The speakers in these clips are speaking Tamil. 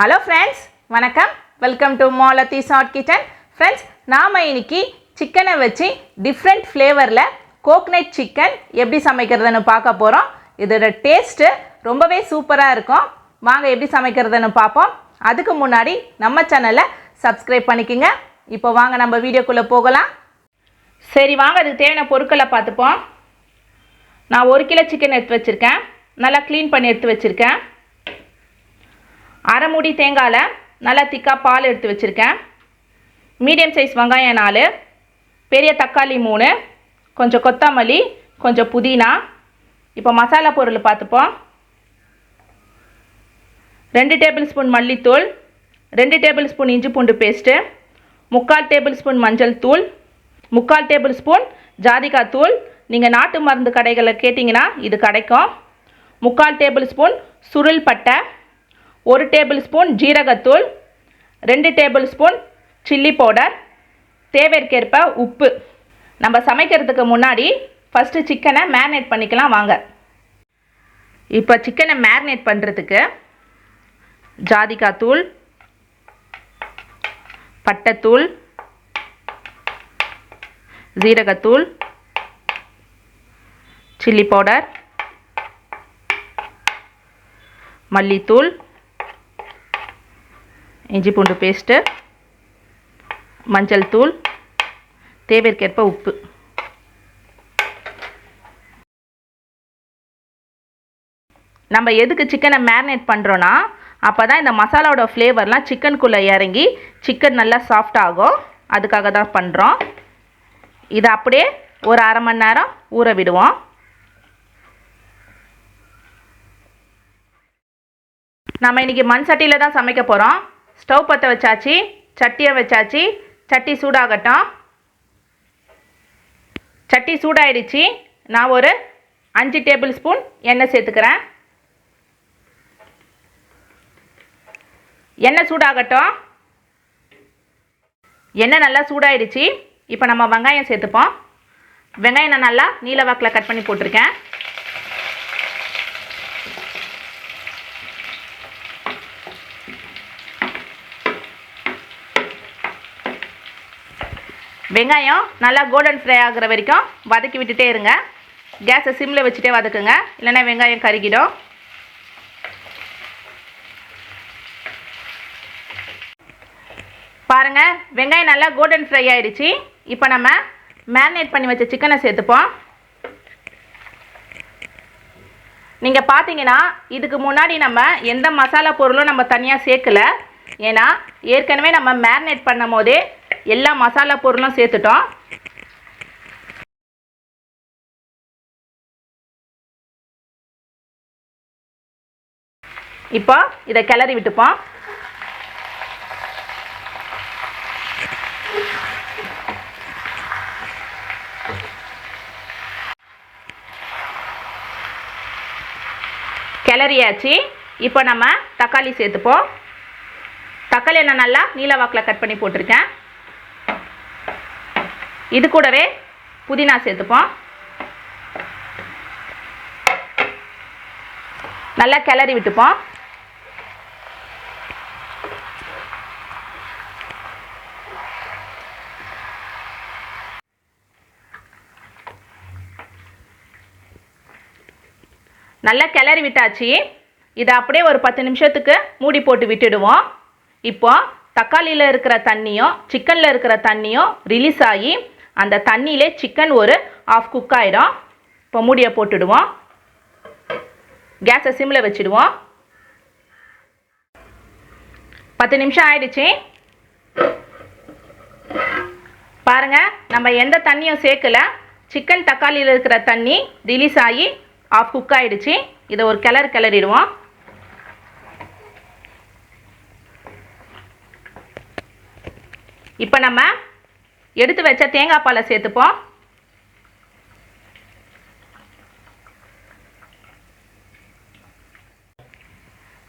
ஹலோ ஃப்ரெண்ட்ஸ், வணக்கம். Welcome to Malathi short kitchen. Friends, நாம் இன்னைக்கு சிக்கனை வச்சு டிஃப்ரெண்ட் ஃப்ளேவரில் கோகனட் சிக்கன் எப்படி சமைக்கிறதுன்னு பார்க்க போகிறோம். இதோட டேஸ்ட்டு ரொம்பவே சூப்பராக இருக்கும். வாங்க எப்படி சமைக்கிறதுன்னு பார்ப்போம். அதுக்கு முன்னாடி நம்ம சேனலை சப்ஸ்கிரைப் பண்ணிக்கோங்க. இப்போ வாங்க நம்ம வீடியோக்குள்ளே போகலாம். சரி வாங்க, அதுக்கு தேவையான பொருட்களை பார்த்துப்போம். நான் 1 கிலோ சிக்கன் எடுத்து வச்சுருக்கேன். நல்லா க்ளீன் பண்ணி எடுத்து வச்சுருக்கேன். அரை மூடி தேங்காயில் நல்லா திக்காக பால் எடுத்து வச்சுருக்கேன். மீடியம் சைஸ் வெங்காயம் 4, பெரிய தக்காளி 3, கொஞ்சம் கொத்தமல்லி, கொஞ்சம் புதினா. இப்போ மசாலா பொருள் பார்த்துப்போம். 2 டேபிள் ஸ்பூன் மல்லித்தூள், 2 டேபிள் ஸ்பூன் இஞ்சி பூண்டு பேஸ்ட்டு, 3/4 டேபிள் ஸ்பூன் மஞ்சள் தூள், 3/4 டேபிள் ஸ்பூன் ஜாதிக்காய் தூள். நீங்கள் நாட்டு மருந்து கடைகளில் கேட்டிங்கன்னா இது கிடைக்கும். 3/4 டேபிள் ஸ்பூன் சுருள் பட்டை, 1 டேபிள் ஸ்பூன் ஜீரகத்தூள், 2 டேபிள் ஸ்பூன் சில்லி பவுடர், தேவைக்கேற்ப உப்பு. நம்ம சமைக்கிறதுக்கு முன்னாடி ஃபஸ்ட்டு சிக்கனை மேரினேட் பண்ணிக்கலாம் வாங்க. இப்போ சிக்கனை மேரினேட் பண்ணுறதுக்கு ஜாதிக்காய் தூள், பட்டைத்தூள், ஜீரகத்தூள், சில்லி பவுடர், மல்லித்தூள், இஞ்சி பூண்டு பேஸ்ட்டு, மஞ்சள் தூள், தேவைக்கேற்ப உப்பு. நம்ம எதுக்கு சிக்கனை மேரினேட் பண்ணுறோன்னா, அப்போ தான் இந்த மசாலாவோட ஃப்ளேவர்லாம் சிக்கனுக்குள்ளே இறங்கி சிக்கன் நல்லா சாஃப்ட் ஆகும். அதுக்காக தான் பண்ணுறோம். இதை அப்படியே ஒரு அரை மணி நேரம் ஊற விடுவோம். நம்ம இன்றைக்கி மண் சட்டியில் தான் சமைக்க போகிறோம். ஸ்டவ் பற்ற வச்சாச்சு, சட்டியை வச்சாச்சு. சட்டி சூடாகட்டும். சட்டி சூடாயிடுச்சு. நான் ஒரு 5 டேபிள் ஸ்பூன் எண்ணெய் சேர்த்துக்கிறேன். எண்ணெய் சூடாகட்டும். எண்ணெய் நல்லா சூடாயிடுச்சு. இப்போ நம்ம வெங்காயம் சேர்த்துப்போம். வெங்காயம் நான் நல்லா நீல வாக்கில் கட் பண்ணி போட்டிருக்கேன். வெங்காயம் நல்லா கோல்டன் ஃப்ரை ஆகிற வரைக்கும் வதக்கி விட்டுட்டே இருங்க. கேஸை சிம்மில் வச்சுட்டே வதக்குங்க, இல்லைன்னா வெங்காயம் கருகிடும். பாருங்கள், வெங்காயம் நல்லா கோல்டன் ஃப்ரை ஆகிடுச்சு. இப்போ நம்ம மேரினேட் பண்ணி வச்ச சிக்கனை சேர்த்துப்போம். நீங்கள் பார்த்தீங்கன்னா இதுக்கு முன்னாடி நம்ம எந்த மசாலா பொருளும் நம்ம தனியாக சேர்க்கலை. ஏன்னா ஏற்கனவே நம்ம மேரினேட் பண்ணும் போதே எல்லா மசாலா பொருளும் சேர்த்துட்டோம். இப்போ இதை கிளறி விட்டுப்போம். கிளறியாச்சு. இப்போ நம்ம தக்காளி சேர்த்துப்போம். தக்காளியை நான் நல்லா நீல வாக்கில் கட் பண்ணி போட்டிருக்கேன். இது கூடவே புதினா சேர்த்துப்போம். நல்லா கிளறி விட்டுப்போம். நல்லா கிளறி விட்டாச்சு. இதை அப்படியே ஒரு 10 நிமிஷத்துக்கு மூடி போட்டு விட்டுடுவோம். இப்போ தக்காளியில் இருக்கிற தண்ணியும் சிக்கனில் இருக்கிற தண்ணியும் ரிலீஸ் ஆகி அந்த தண்ணியிலே சிக்கன் ஒரு ½ குக் ஆகிடும். இப்போ மூடியை போட்டுடுவோம். கேஸை சிம்மில் வச்சுடுவோம். 10 நிமிஷம் ஆயிடுச்சு. பாருங்கள், நம்ம எந்த தண்ணியும் சேர்க்கலை. சிக்கன் தக்காளியில் இருக்கிற தண்ணி ரிலீஸ் ஆகி ½ குக் ஆகிடுச்சு. இதை ஒரு கிளறிடுவோம். இப்போ நம்ம எடுத்து வச்ச தேங்காய் பாலை சேர்த்துப்போம்.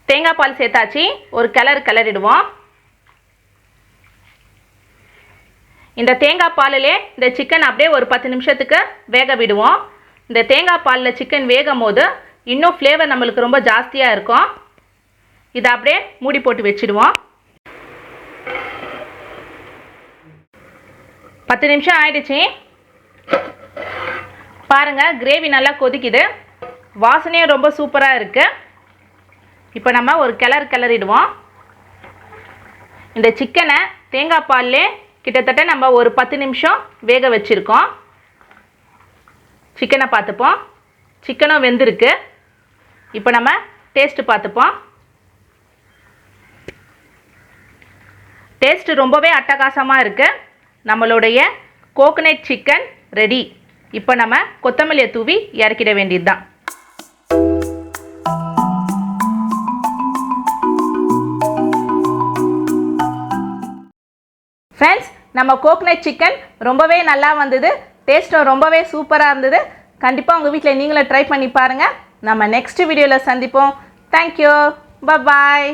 தேங்காய் பால் சேர்த்தாச்சு. ஒரு கிளறிடுவோம். இந்த தேங்காய் பாலிலே இந்த சிக்கன் அப்படியே ஒரு 10 நிமிஷத்துக்கு வேக விடுவோம். இந்த தேங்காய் பாலில் சிக்கன் வேகும் போது இன்னும் ஃப்ளேவர் நம்மளுக்கு ரொம்ப ஜாஸ்தியாக இருக்கும். இதை அப்படியே மூடி போட்டு வச்சுடுவோம். 10 நிமிஷம் ஆயிடுச்சு. பாருங்கள், கிரேவி நல்லா கொதிக்குது. வாசனையும் ரொம்ப சூப்பராக இருக்குது. இப்போ நம்ம ஒரு கிளறிடுவோம். இந்த சிக்கனை தேங்காய் பால்லே கிட்டத்தட்ட நம்ம ஒரு 10 நிமிஷம் வேக வச்சுருக்கோம். சிக்கனை பார்த்துப்போம். சிக்கனும் வெந்திருக்கு. இப்போ நம்ம டேஸ்ட்டு பார்த்துப்போம். டேஸ்ட்டு ரொம்பவே அட்டகாசமாக இருக்குது. நம்மளுடைய கோகனட் சிக்கன் ரெடி. இப்போ நம்ம கொத்தமல்லியை தூவி இறக்கிட வேண்டியது தான். ஃப்ரெண்ட்ஸ், நம்ம கோகனட் சிக்கன் ரொம்பவே நல்லா வந்தது. டேஸ்ட்டும் ரொம்பவே சூப்பராக இருந்தது. கண்டிப்பாக உங்கள் வீட்டில் நீங்களும் ட்ரை பண்ணி பாருங்கள். நம்ம நெக்ஸ்ட் வீடியோவில் சந்திப்போம். தேங்க்யூ. பாய்.